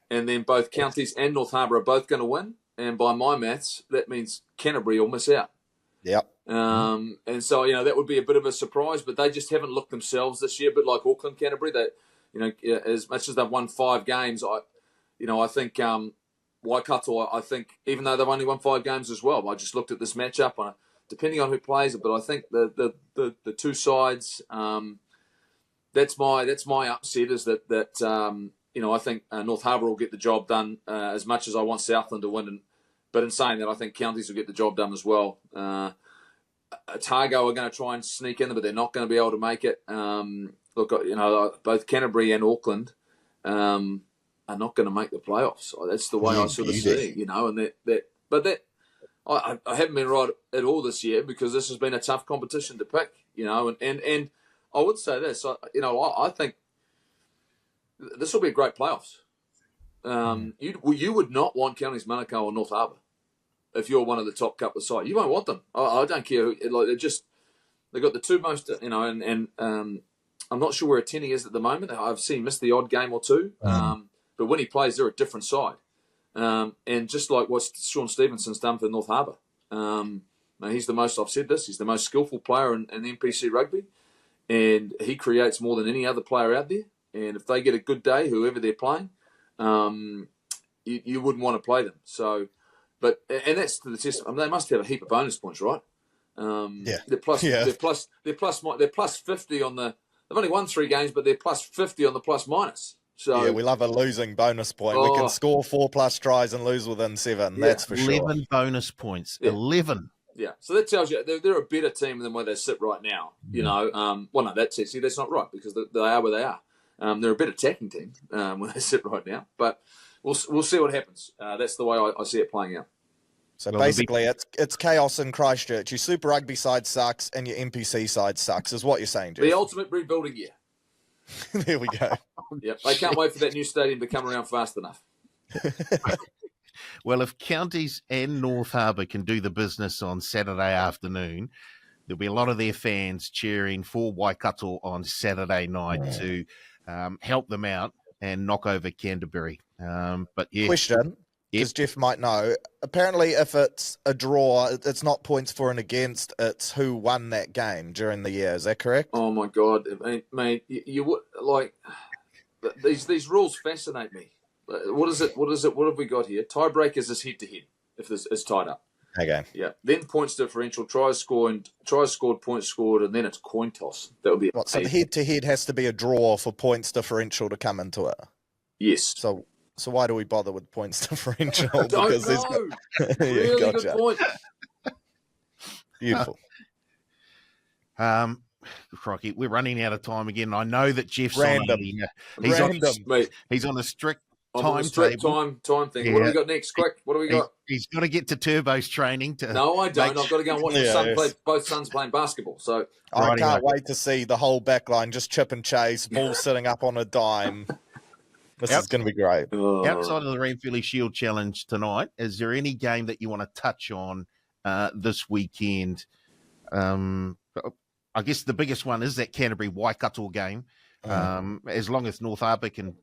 And then both counties and North Harbour are both going to win. And by my maths, that means Canterbury will miss out. Yep. And so, that would be a bit of a surprise, but they just haven't looked themselves this year. But like Auckland, Canterbury, they, as much as they've won 5 games, I think Waikato, I think, even though they've only won 5 games as well, I just looked at this matchup, depending on who plays it, but I think the two sides, that's my upset is that I think North Harbour will get the job done as much as I want Southland to win. But in saying that, I think counties will get the job done as well. Otago are going to try and sneak in, but they're not going to be able to make it. Look, both Canterbury and Auckland are are not going to make the playoffs. That's the way I sort of see, you know. And I haven't been right at all this year because this has been a tough competition to pick, you know. And I would say this, I think this will be a great playoffs. You would not want Counties Manukau or North Harbour if you're one of the top couple of sides. You won't want them. I don't care. Like they've got the two most, you know, and I'm not sure where Atene is at the moment. I've seen missed the odd game or two, but when he plays, they're a different side. And just like what Sean Stevenson's done for North Harbour, he's the most. I've said this. He's the most skillful player in NPC rugby, and he creates more than any other player out there. And if they get a good day, whoever they're playing, you wouldn't want to play them. So, and that's to the test. I mean, they must have a heap of bonus points, right? They're plus 50 on the. They've only won 3 games, but they're plus 50 on the plus minus. So yeah, we love a losing bonus point. We can score 4+ tries and lose within 7. Yeah. That's for 11 bonus points. Yeah. 11. Yeah, so that tells you they're a better team than where they sit right now. You know, well, no, that's not right because they are where they are. They're a better attacking team where they sit right now. But we'll see what happens. That's the way I see it playing out. So basically, it's chaos in Christchurch. Your Super Rugby side sucks and your NPC side sucks, is what you're saying, Jeff. The ultimate rebuilding year. There we go. Yep, they can't wait for that new stadium to come around fast enough. Well, if Counties and North Harbour can do the business on Saturday afternoon, there'll be a lot of their fans cheering for Waikato on Saturday night to help them out and knock over Canterbury. But yeah. Question, because Jeff might know. Apparently, if it's a draw, it's not points for and against, it's who won that game during the year. Is that correct? Oh, my God. Mate, you would, like, these rules fascinate me. What is it? What have we got here? Tiebreakers is head-to-head if it's tied up. Okay. Yeah. Then points differential, tries scored, points scored, and then it's coin toss. That would be so the head-to-head has to be a draw for points differential to come into it? Yes. So why do we bother with points differential? Don't know. Really gotcha. Good point. Beautiful. Crocky, we're running out of time again. I know that Jeff's Random. He's on a strict time thing. Yeah. What do we got next? Quick, what do we got? He's got to get to Turbo's training. No, I don't. I've got to go and watch my son play. Both sons playing basketball. So I can't wait to see the whole back line just chip and chase, ball sitting up on a dime. This is going to be great. Outside of the Ranfurly Shield Challenge tonight, is there any game that you want to touch on this weekend? I guess the biggest one is that Canterbury Waikato game. As long as North Harbour can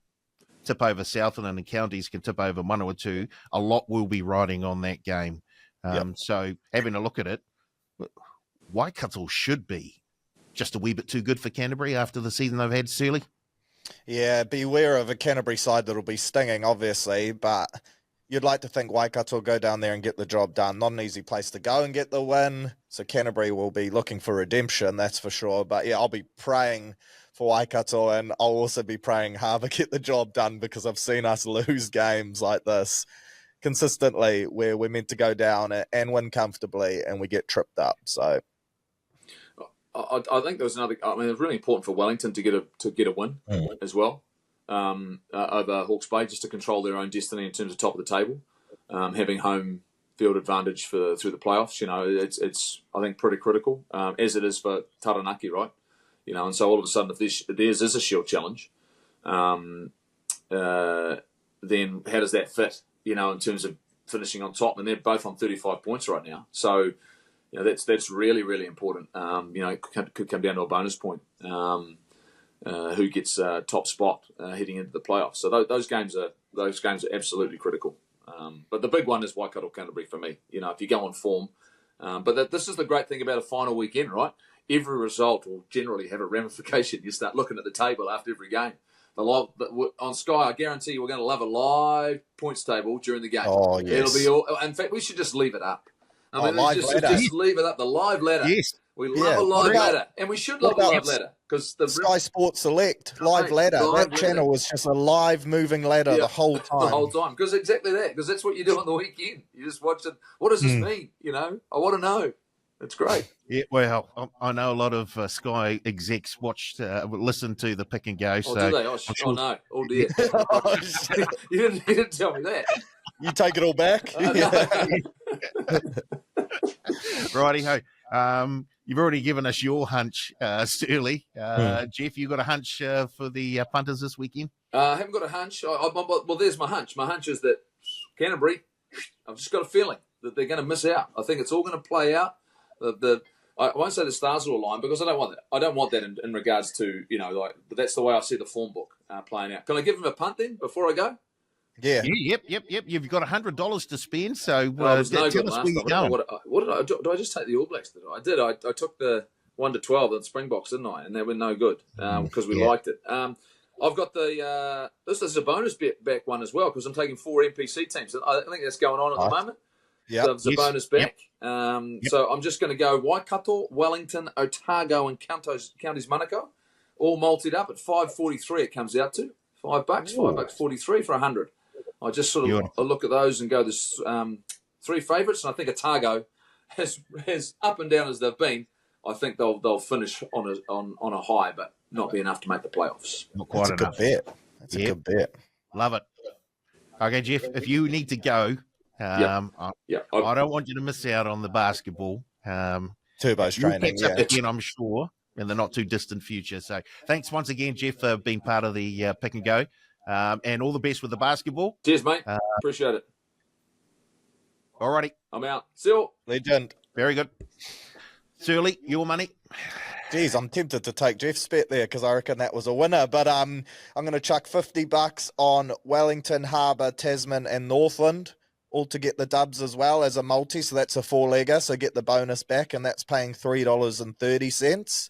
tip over Southland and the counties can tip over Manawatu, a lot will be riding on that game. So having a look at it, Waikato should be just a wee bit too good for Canterbury after the season they've had, Searle. Yeah, beware of a Canterbury side that'll be stinging, obviously, but you'd like to think Waikato will go down there and get the job done. Not an easy place to go and get the win, so Canterbury will be looking for redemption, that's for sure. But yeah, I'll be praying for Waikato, and I'll also be praying Harbour get the job done because I've seen us lose games like this consistently where we're meant to go down and win comfortably and we get tripped up. So I think there was another. I mean, it's really important for Wellington to get a win as well over Hawke's Bay, just to control their own destiny in terms of top of the table, having home field advantage through the playoffs. You know, it's I think pretty critical, as it is for Taranaki, right? You know, and so all of a sudden, if theirs is a Shield challenge, then how does that fit? You know, in terms of finishing on top, and they're both on 35 points right now. So, you know, that's really, really important. You know, it could come down to a bonus point. Who gets top spot heading into the playoffs? So those games are absolutely critical. But the big one is Waikato Canterbury for me. You know, if you go on form, but this is the great thing about a final weekend, right? Every result will generally have a ramification. You start looking at the table after every game. On Sky, I guarantee you, we're going to love a live points table during the game. Oh, yes. It'll be all. In fact, we should just leave it up. I mean, just leave it up. The live ladder. Yes. We love a live ladder, and we should love a live ladder because the Sky Sports Select live ladder. That channel was just a live moving ladder the whole time. The whole time, because that's what you do on the weekend. You just watch it. What does this mean? You know, I want to know. It's great. Yeah, well, I know a lot of Sky execs listen to the Pick and Go. Oh, So do they? Oh, sure- oh no. Oh, dear. Oh, shit. You didn't tell me that. You take it all back? No. righty ho. You've already given us your hunch, Searle. Jeff, you got a hunch for the punters this weekend? I haven't got a hunch. Well, there's my hunch. My hunch is that Canterbury, I've just got a feeling that they're going to miss out. I think it's all going to play out. I won't say the stars will align because I don't want that. I don't want that in regards to, but that's the way I see the form book playing out. Can I give him a punt then before I go? Yeah. Yep. You've got $100 to spend, so I was no good tell us last where you're time. going. What did I do? Did I just take the All Blacks? I did. I took the 1 to 12 at Springboks, didn't I? And they were no good because we liked it. I've got this is a bonus back one as well because I'm taking 4 NPC teams. I think that's going on at the moment. Yeah, so it's a bonus back. So I'm just going to go Waikato, Wellington, Otago, and Counties Manukau, all multied up at $5.43. It comes out to $5, $5.43 for 100. I just sort of I look at those and go, there's 3 favourites, and I think Otago, as up and down as they've been, I think they'll finish on a high, but not be enough to make the playoffs. Not quite That's enough. a good bet. That's a good bet. Love it. Okay, Jeff, if you need to go, I don't want you to miss out on the basketball. Turbo's training, catch up again, I'm sure, in the not too distant future. So thanks once again, Jeff, for being part of the Pick and Go. And all the best with the basketball. Cheers, mate. Appreciate it. All righty. I'm out. See you. Legend. Very good. Searle, your money. Geez, I'm tempted to take Jeff's bet there because I reckon that was a winner. But I'm going to chuck $50 on Wellington, Harbour, Tasman, and Northland, all to get the dubs as well as a multi. So that's a 4-legger. So get the bonus back, and that's paying $3.30.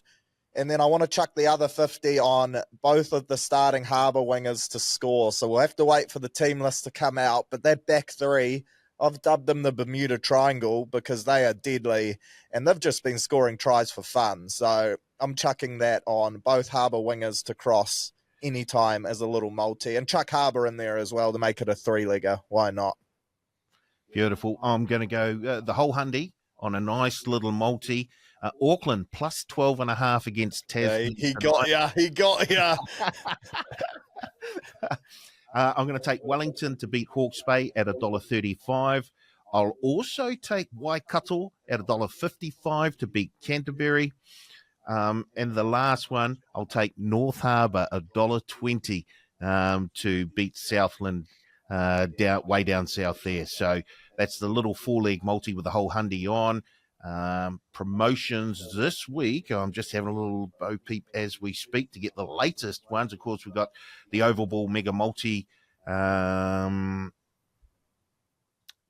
And then I want to chuck the other 50 on both of the starting Harbour wingers to score. So we'll have to wait for the team list to come out. But that back 3, I've dubbed them the Bermuda Triangle because they are deadly. And they've just been scoring tries for fun. So I'm chucking that on both Harbour wingers to cross anytime as a little multi. And chuck Harbour in there as well to make it a 3-legger. Why not? Beautiful. I'm going to go the whole hundy on a nice little multi. Auckland plus 12.5 against Tasman. Yeah, he got ya. I'm going to take Wellington to beat Hawke's Bay at $1.35. I'll also take Waikato at $1.55 to beat Canterbury. And the last one, I'll take North Harbour $1.20 to beat Southland way down south there. So that's the little 4-leg multi with the whole hundy on. Promotions this week. I'm just having a little bo peep as we speak to get the latest ones. Of course, we've got the Oval Ball Mega Multi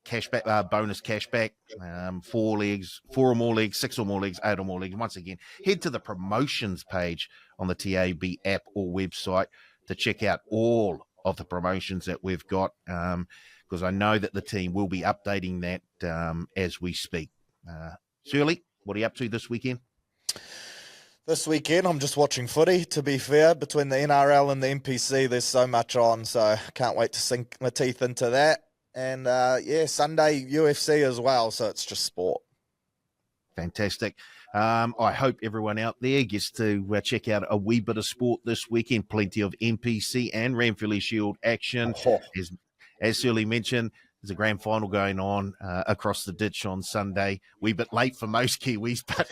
cashback, bonus cashback, 4 legs, 4 or more legs, 6 or more legs, 8 or more legs. Once again, head to the promotions page on the TAB app or website to check out all of the promotions that we've got, because I know that the team will be updating that as we speak. Searle, what are you up to this weekend? This weekend, I'm just watching footy, to be fair. Between the NRL and the NPC, there's so much on, so I can't wait to sink my teeth into that. And, Sunday, UFC as well, so it's just sport. Fantastic. I hope everyone out there gets to check out a wee bit of sport this weekend. Plenty of NPC and Ranfurly Shield action. As Searle mentioned, there's a grand final going on across the ditch on Sunday. Wee bit late for most Kiwis, but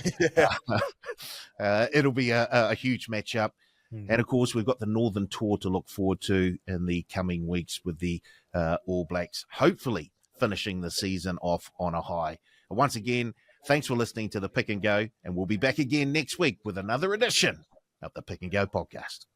it'll be a huge matchup. And, of course, we've got the Northern Tour to look forward to in the coming weeks with the All Blacks, hopefully finishing the season off on a high. Once again, thanks for listening to the Pick and Go, and we'll be back again next week with another edition of the Pick and Go podcast.